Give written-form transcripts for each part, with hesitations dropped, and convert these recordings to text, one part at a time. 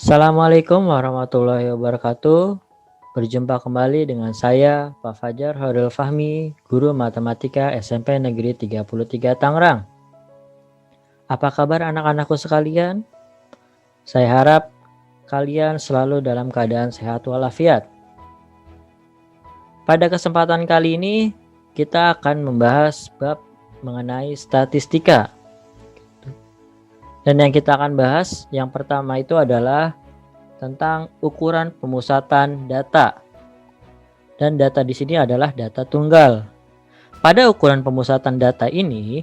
Assalamualaikum warahmatullahi wabarakatuh. Berjumpa kembali dengan saya, Pak Fajar Horil Fahmi, Guru Matematika SMP Negeri 33 Tangerang. Apa kabar anak-anakku sekalian? Saya harap kalian selalu dalam keadaan sehat walafiat. Pada kesempatan kali ini, kita akan membahas bab mengenai statistika. Dan yang kita akan bahas, yang pertama itu adalah tentang ukuran pemusatan data. Dan data di sini adalah data tunggal. Pada ukuran pemusatan data ini,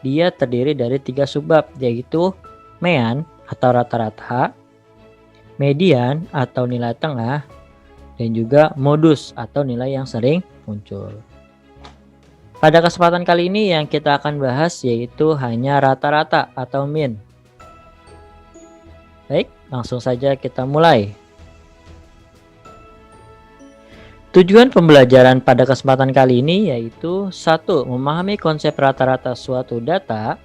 dia terdiri dari 3 subbab, yaitu mean atau rata-rata, median atau nilai tengah, dan juga modus atau nilai yang sering muncul. Pada kesempatan kali ini yang kita akan bahas yaitu hanya rata-rata atau mean. Baik, langsung saja kita mulai. Tujuan pembelajaran pada kesempatan kali ini yaitu 1. Memahami konsep rata-rata suatu data.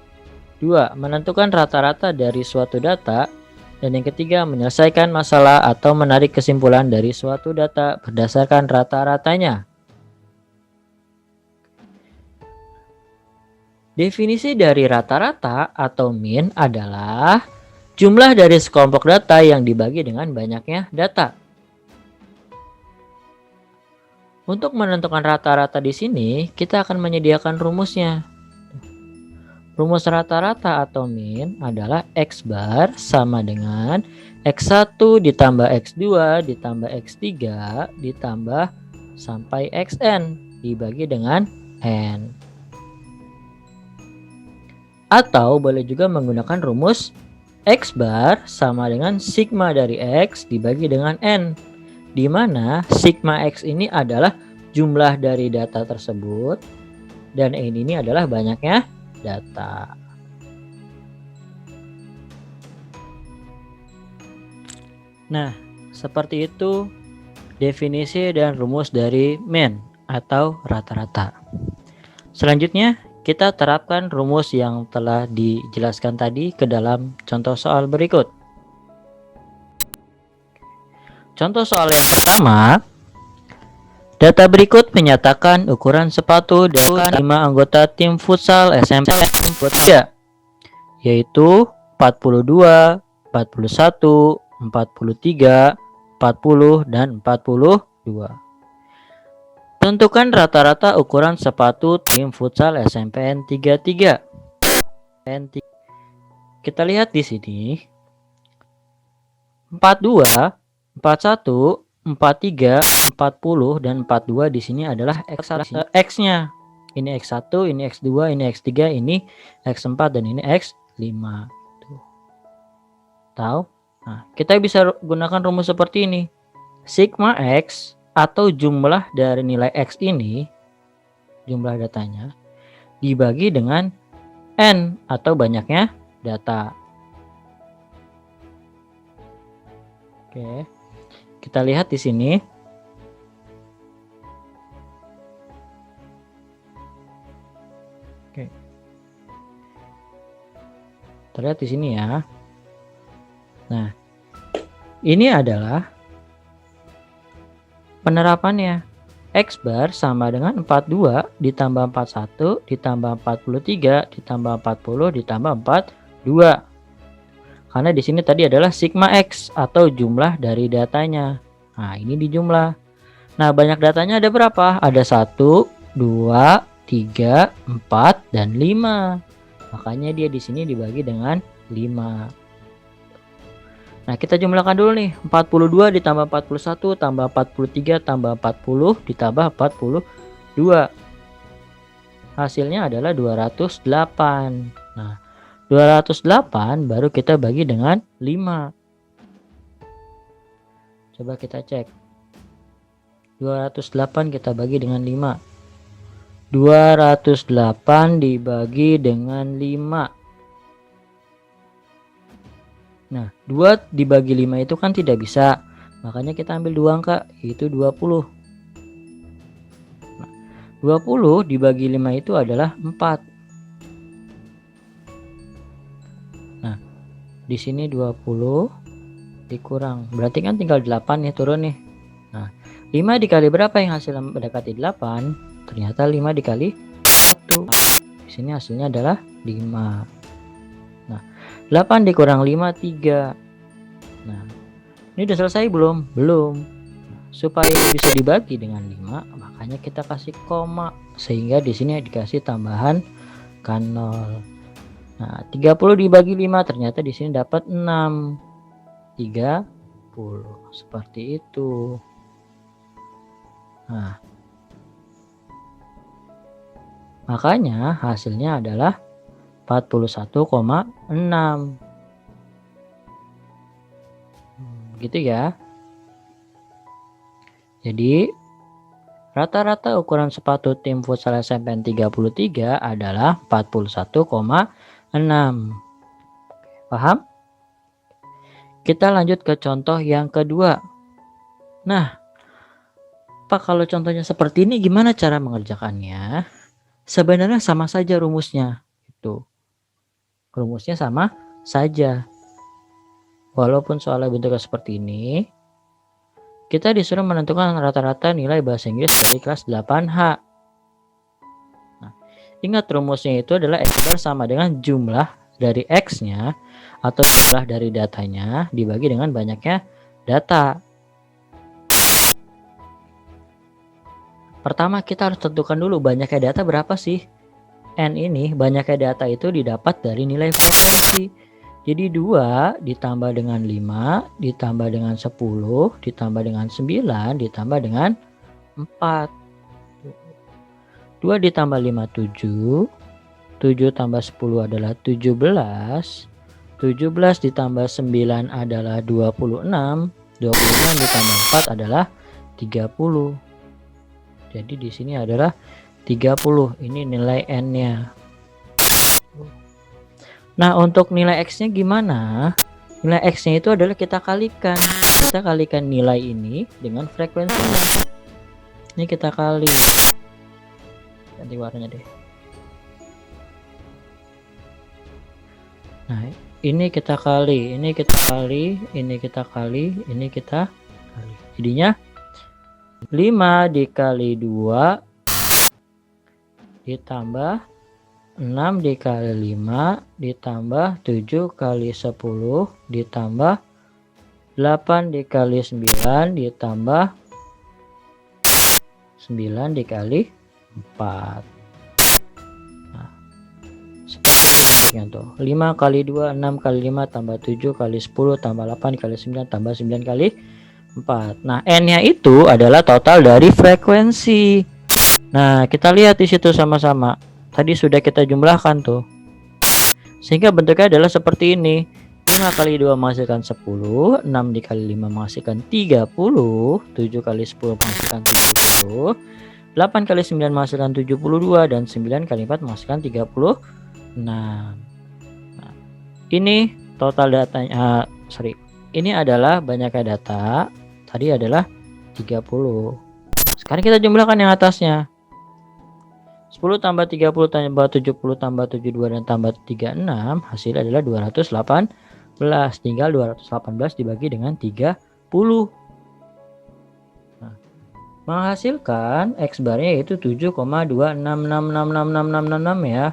2. Menentukan rata-rata dari suatu data. Dan yang ketiga, menyelesaikan masalah atau menarik kesimpulan dari suatu data berdasarkan rata-ratanya. Definisi dari rata-rata atau mean adalah jumlah dari sekelompok data yang dibagi dengan banyaknya data. Untuk menentukan rata-rata di sini, kita akan menyediakan rumusnya. Rumus rata-rata atau mean adalah X bar sama dengan X1 ditambah X2 ditambah X3 ditambah sampai Xn dibagi dengan N. Atau boleh juga menggunakan rumus X bar sama dengan sigma dari X dibagi dengan N, di mana sigma X ini adalah jumlah dari data tersebut dan N ini adalah banyaknya data. Nah, seperti itu definisi dan rumus dari mean atau rata-rata. Selanjutnya, kita terapkan rumus yang telah dijelaskan tadi ke dalam contoh soal berikut. Contoh soal yang pertama, data berikut menyatakan ukuran sepatu dari 5 anggota tim futsal SMP 3, yaitu 42, 41, 43, 40, dan 42. Tentukan rata-rata ukuran sepatu tim futsal SMPN 33. Kita lihat di sini 42, 41, 43, 40 dan 42 di sini adalah X-nya. Ini X1, ini X2, ini X3, ini X4 dan ini X5. Tahu? Nah, kita bisa gunakan rumus seperti ini. Sigma X atau jumlah dari nilai X ini, jumlah datanya, dibagi dengan N atau banyaknya data. Oke, kita lihat di sini. Oke, terlihat di sini ya. Nah, ini adalah penerapannya. X bar sama dengan 42 ditambah 41 ditambah 43 ditambah 40 ditambah 42. Karena di sini tadi adalah sigma X atau jumlah dari datanya. Nah, ini dijumlah. Nah, banyak datanya ada berapa? Ada 1, 2, 3, 4 dan 5. Makanya dia di sini dibagi dengan 5. Nah, kita jumlahkan dulu nih. 42 ditambah 41 tambah 43 tambah 40 ditambah 42. Hasilnya adalah 208. Nah, 208 baru kita bagi dengan 5. Coba kita cek. 208 kita bagi dengan 5. 208 dibagi dengan 5. Nah, 2 dibagi 5 itu kan tidak bisa. Makanya kita ambil 2 angka, yaitu 20. Nah, 20 dibagi 5 itu adalah 4. Nah, di sini 20 dikurang, berarti kan tinggal 8 nih turun nih. Nah, 5 dikali berapa yang hasilnya mendekati 8? Ternyata 5 dikali 1. Di sini hasilnya adalah 5. Nah, 8 dikurang 5, 3. Nah, ini udah selesai belum? Belum. Supaya ini bisa dibagi dengan 5, makanya kita kasih koma, sehingga di sini dikasih tambahan kan 0. Nah, 30 dibagi 5, ternyata di sini dapat 6. 30. Seperti itu. Nah, makanya hasilnya adalah 41,6. Gitu ya. Jadi rata-rata ukuran sepatu tim futsal SMPN 33 adalah 41,6. Paham? Kita lanjut ke contoh yang kedua. Nah, Pak, kalau contohnya seperti ini gimana cara mengerjakannya? Sebenarnya sama saja rumusnya. Itu. Rumusnya sama saja. Walaupun soalnya bentuknya seperti ini, kita disuruh menentukan rata-rata nilai bahasa Inggris dari kelas 8H. Nah, ingat rumusnya itu adalah X bar sama dengan jumlah dari X-nya atau jumlah dari datanya dibagi dengan banyaknya data. Pertama kita harus tentukan dulu banyaknya data berapa sih. N ini banyaknya data itu didapat dari nilai frekuensi. Jadi 2 ditambah dengan 5 ditambah dengan 10 ditambah dengan 9 ditambah dengan 4. 2 ditambah 5 7. 7 tambah 10 adalah 17. 17 ditambah 9 adalah 26. 26 ditambah 4 adalah 30. Jadi di sini adalah 30. Ini nilai N-nya. Nah, untuk nilai X-nya gimana? Nilai X-nya itu adalah kita kalikan. Kita kalikan nilai ini dengan frekuensinya. Ini kita kali. Ganti warnanya deh. Nah, ini kita kali, ini kita kali, ini kita kali, ini kita kali. Jadinya 5 dikali 2 ditambah 6 dikali 5 ditambah 7 kali 10 ditambah 8 dikali 9 ditambah 9 dikali 4. Nah, seperti ini tuh. 5 kali 2 6 kali 5 tambah 7 kali 10 tambah 8 kali 9 tambah 9 kali 4. Nah, N-nya itu adalah total dari frekuensi. Nah, kita lihat di situ sama-sama. Tadi sudah kita jumlahkan tuh. Sehingga bentuknya adalah seperti ini. 5 kali 2 menghasilkan 10, 6 dikali 5 menghasilkan 30, 7 kali 10 menghasilkan 70, 8 kali 9 menghasilkan 72, dan 9 kali 4 menghasilkan 36. Nah, ini total datanya, ini adalah banyaknya data. Tadi adalah 30. Sekarang kita jumlahkan yang atasnya. 10 tambah 30 tambah 70 tambah 72 dan tambah 36 hasil adalah 218. Tinggal 218 dibagi dengan 30. Nah, menghasilkan X barnya yaitu 7,26666666 ya.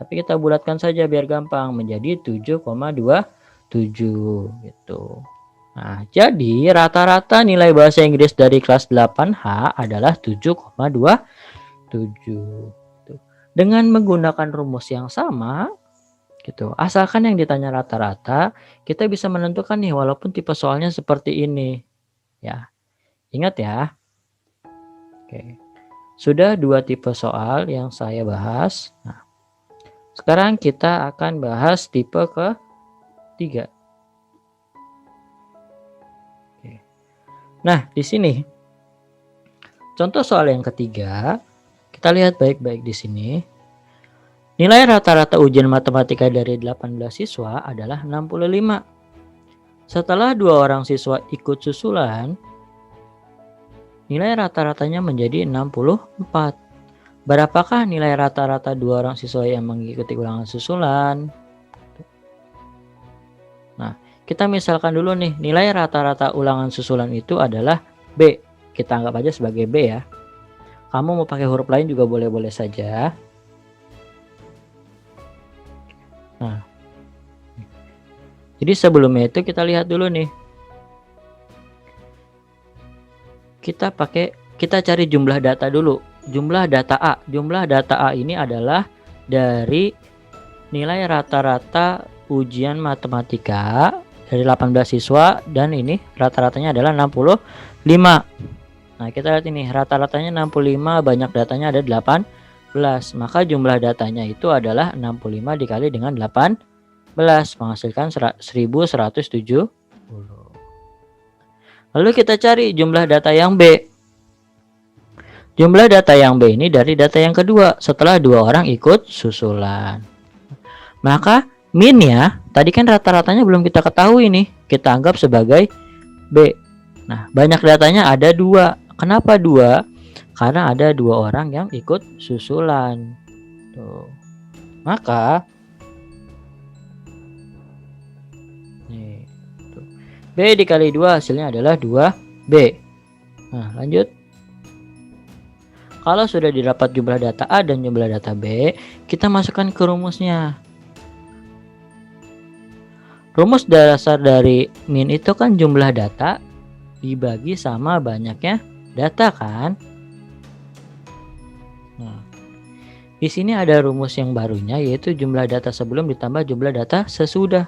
Tapi kita bulatkan saja biar gampang menjadi 7,27 gitu. Nah, jadi rata-rata nilai bahasa Inggris dari kelas 8H adalah 7,27. Dengan menggunakan rumus yang sama gitu. Asalkan yang ditanya rata-rata, kita bisa menentukan nih walaupun tipe soalnya seperti ini. Ya. Ingat ya. Oke. Sudah 2 tipe soal yang saya bahas. Nah, sekarang kita akan bahas tipe ketiga. Oke. Nah, di sini contoh soal yang ketiga, kita lihat baik-baik di sini. Nilai rata-rata ujian matematika dari 18 siswa adalah 65. Setelah 2 orang siswa ikut susulan, nilai rata-ratanya menjadi 64. Berapakah nilai rata-rata 2 orang siswa yang mengikuti ulangan susulan? Nah, Kita misalkan dulu nih, nilai rata-rata ulangan susulan itu adalah B. Kita anggap aja sebagai B ya. Kamu mau pakai huruf lain juga boleh-boleh saja. Nah, jadi sebelumnya itu kita lihat dulu nih. Kita cari jumlah data dulu. Jumlah data A. Jumlah data A ini adalah dari nilai rata-rata ujian matematika dari 18 siswa, dan ini rata-ratanya adalah 65. Nah, kita lihat ini rata-ratanya 65, banyak datanya ada 18. Maka jumlah datanya itu adalah 65 dikali dengan 18 menghasilkan 1170. Lalu kita cari jumlah data yang B. Jumlah data yang B ini dari data yang kedua setelah 2 orang ikut susulan. Maka minnya tadi kan rata-ratanya belum kita ketahui nih, kita anggap sebagai B. Nah, banyak datanya ada 2. Kenapa 2? Karena ada 2 orang yang ikut susulan. Tuh. Maka nih, tuh. B dikali 2 hasilnya adalah 2B. Nah, lanjut. Kalau sudah didapat jumlah data A dan jumlah data B, kita masukkan ke rumusnya. Rumus dasar dari min itu kan jumlah data dibagi sama banyaknya data kan. Nah, di sini ada rumus yang barunya, yaitu jumlah data sebelum ditambah jumlah data sesudah.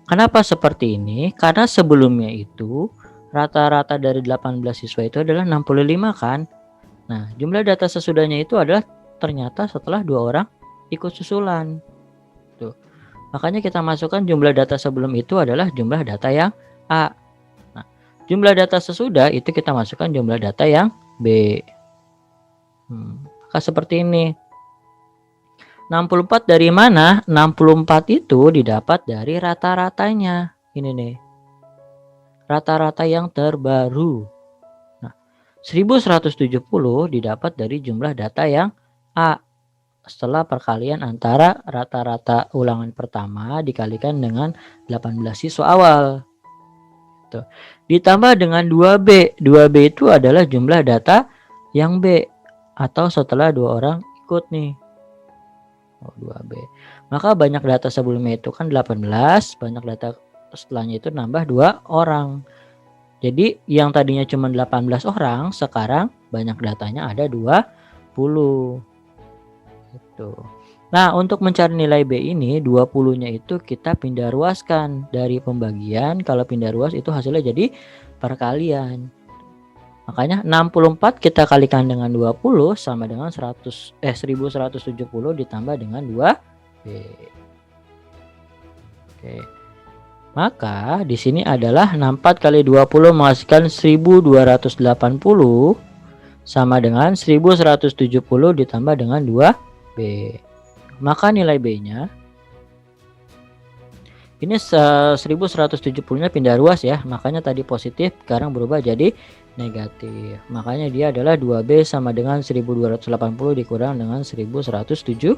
Kenapa seperti ini? Karena sebelumnya itu rata-rata dari 18 siswa itu adalah 65 kan. Nah, jumlah data sesudahnya itu adalah ternyata setelah 2 orang ikut susulan. Tuh. Makanya kita masukkan jumlah data sebelum itu adalah jumlah data yang A. Nah, jumlah data sesudah itu kita masukkan jumlah data yang B. Maka seperti ini. 64 dari mana? 64 itu didapat dari rata-ratanya. Ini nih. Rata-rata yang terbaru. 1170 didapat dari jumlah data yang A setelah perkalian antara rata-rata ulangan pertama dikalikan dengan 18 siswa awal. Tuh. Ditambah dengan 2B. 2B itu adalah jumlah data yang B atau setelah 2 orang ikut nih. 2B. Maka banyak data sebelumnya itu kan 18, banyak data setelahnya itu nambah 2 orang. Jadi yang tadinya cuma 18 orang, sekarang banyak datanya ada 20. Gitu. Nah, untuk mencari nilai B ini, 20-nya itu kita pindah ruaskan dari pembagian. Kalau pindah ruas itu hasilnya jadi perkalian. Makanya 64 kita kalikan dengan 20 sama dengan 1170 ditambah dengan 2B. Oke. Maka di sini adalah 64 kali 20 menghasilkan 1280 sama dengan 1170 ditambah dengan 2B. Maka nilai B-nya ini 1170-nya pindah ruas ya. Makanya tadi positif, sekarang berubah jadi negatif. Makanya dia adalah 2B sama dengan 1280 dikurang dengan 1170.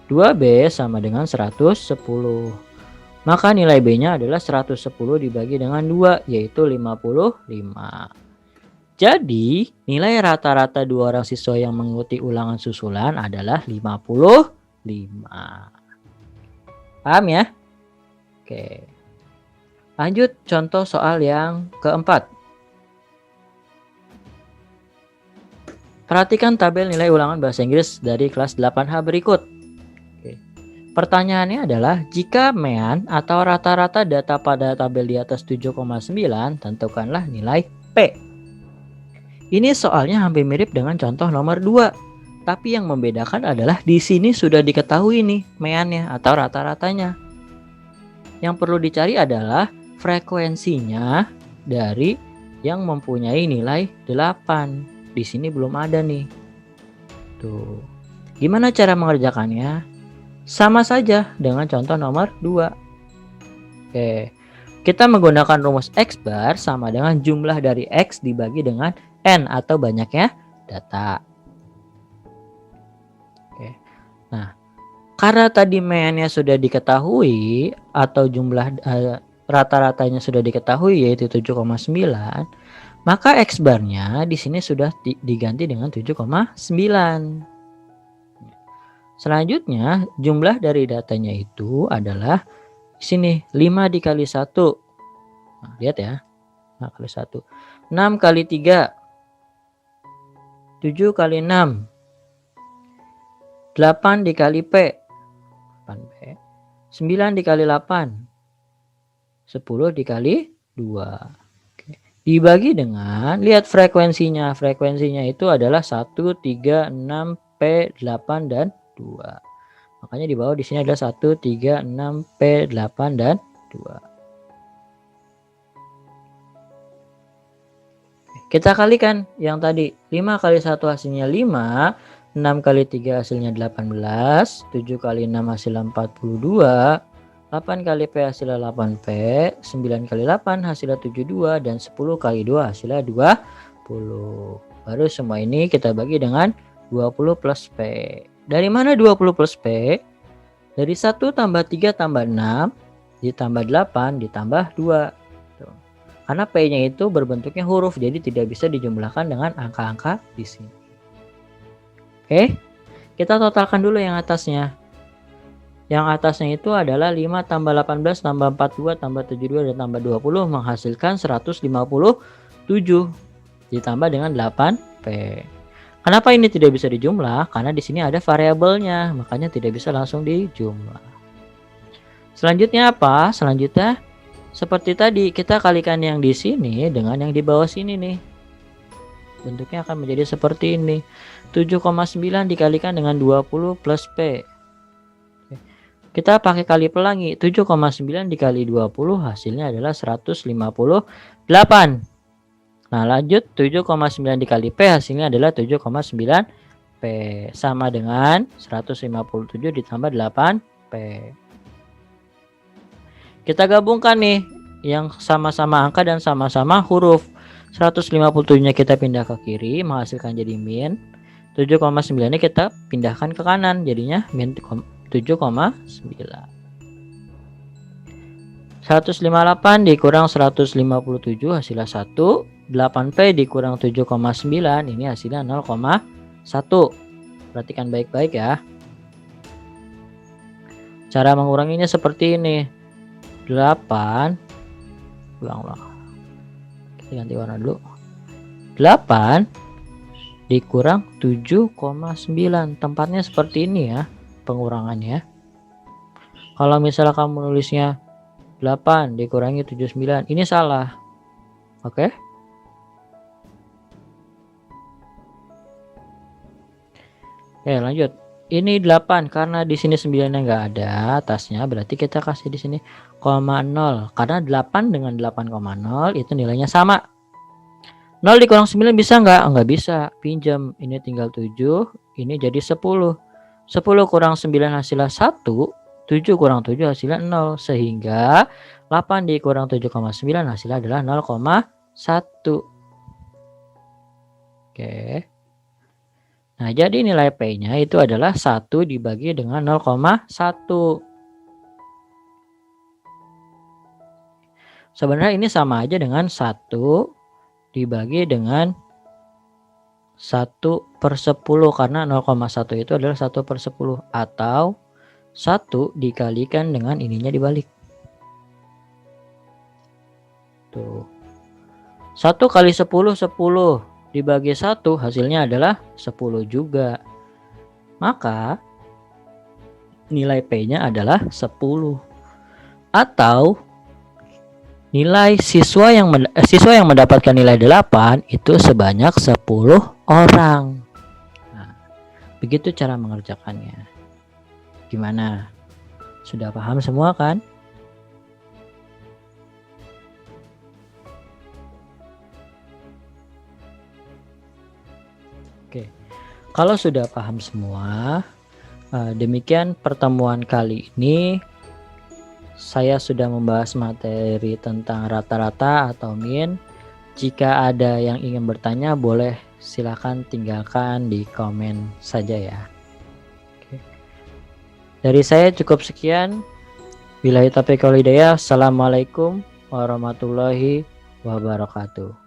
2B sama dengan 110. Maka nilai B-nya adalah 110 dibagi dengan 2, yaitu 55. Jadi, nilai rata-rata 2 orang siswa yang mengikuti ulangan susulan adalah 55. Paham ya? Oke. Lanjut contoh soal yang keempat. Perhatikan tabel nilai ulangan bahasa Inggris dari kelas 8H berikut. Pertanyaannya adalah, jika mean atau rata-rata data pada tabel di atas 7,9, tentukanlah nilai P. Ini soalnya hampir mirip dengan contoh nomor 2. Tapi yang membedakan adalah di sini sudah diketahui nih meannya atau rata-ratanya. Yang perlu dicari adalah frekuensinya dari yang mempunyai nilai 8. Di sini belum ada nih. Tuh. Gimana cara mengerjakannya? Sama saja dengan contoh nomor 2. Oke. Kita menggunakan rumus X bar sama dengan jumlah dari X dibagi dengan N atau banyaknya data. Oke. Nah, Karena tadi meannya sudah diketahui atau jumlah rata-ratanya sudah diketahui yaitu 7,9, maka X bar-nya di sini sudah diganti dengan 7,9. Selanjutnya jumlah dari datanya itu adalah di sini 5 dikali 1. Nah, lihat ya. 5 kali 1. 6 kali 3. 7 kali 6. 8 dikali P. 8P. 9 dikali 8. 10 dikali 2. Oke. Dibagi dengan, lihat frekuensinya. Frekuensinya itu adalah 1, 3, 6, P, 8, dan 2. Makanya di bawah di sini ada 1, 3, 6, P, 8, dan 2. Kita kalikan yang tadi. 5 kali 1 hasilnya 5. 6 kali 3 hasilnya 18. 7 kali 6 hasilnya 42. 8 kali P hasilnya 8P. 9 kali 8 hasilnya 72. Dan 10 kali 2 hasilnya 20. Baru semua ini kita bagi dengan 20 plus P. Dari mana 20 plus P? Dari 1 tambah 3 tambah 6 ditambah 8 ditambah 2. Karena P-nya itu berbentuknya huruf, jadi tidak bisa dijumlahkan dengan angka-angka di sini. Oke, kita totalkan dulu yang atasnya. Yang atasnya itu adalah 5 tambah 18 tambah 42 tambah 72 dan tambah 20 menghasilkan 157 ditambah dengan 8P. Kenapa ini tidak bisa dijumlah? Karena di sini ada variabelnya, makanya tidak bisa langsung dijumlah. Selanjutnya apa? Selanjutnya seperti tadi, kita kalikan yang di sini dengan yang di bawah sini nih. Bentuknya akan menjadi seperti ini. 7,9 dikalikan dengan 20 plus P. Kita pakai kali pelangi. 7,9 dikali 20 hasilnya adalah 158. Nah, lanjut 7,9 dikali P hasilnya adalah 7,9 P. Sama dengan 157 ditambah 8P. Kita gabungkan nih yang sama-sama angka dan sama-sama huruf. 157-nya kita pindah ke kiri menghasilkan jadi min. 7,9-nya kita pindahkan ke kanan jadinya min 7,9. 158 dikurang 157 hasilnya 1. 8P dikurang 7,9 ini hasilnya 0,1. Perhatikan baik-baik ya. Cara menguranginya seperti ini. 8 ulang kita ganti warna dulu. 8 dikurang 7,9 tempatnya seperti ini ya pengurangannya. Kalau misalnya kamu nulisnya 8 dikurangi 79 ini salah. Oke. Oke, lanjut. Ini 8 karena di sini 9-nya nggak ada atasnya, berarti kita kasih di sini 0,0 karena 8 dengan 8,0 itu nilainya sama. 0 dikurang 9 bisa nggak? Nggak bisa. Pinjam. Ini tinggal 7, ini jadi 10. 10 kurang 9 hasilnya 1, 7 kurang 7 hasilnya 0 sehingga 8 dikurang 7,9 hasilnya adalah 0,1. Oke. Nah, jadi nilai P-nya itu adalah 1 dibagi dengan 0,1. Sebenarnya ini sama aja dengan 1 dibagi dengan 1/10 karena 0,1 itu adalah 1/10 atau 1 dikalikan dengan ininya dibalik. Tuh. 1 kali 10 10. Dibagi 1 hasilnya adalah 10 juga. Maka nilai P-nya adalah 10. Atau nilai siswa yang mendapatkan nilai 8 itu sebanyak 10 orang. Nah, begitu cara mengerjakannya. Gimana? Sudah paham semua kan? Oke, kalau sudah paham semua, demikian pertemuan kali ini. Saya sudah membahas materi tentang rata-rata atau min. Jika ada yang ingin bertanya, boleh silakan tinggalkan di komen saja ya. Oke. Dari saya cukup sekian. Billahi taufiq wal hidayah. Assalamualaikum warahmatullahi wabarakatuh.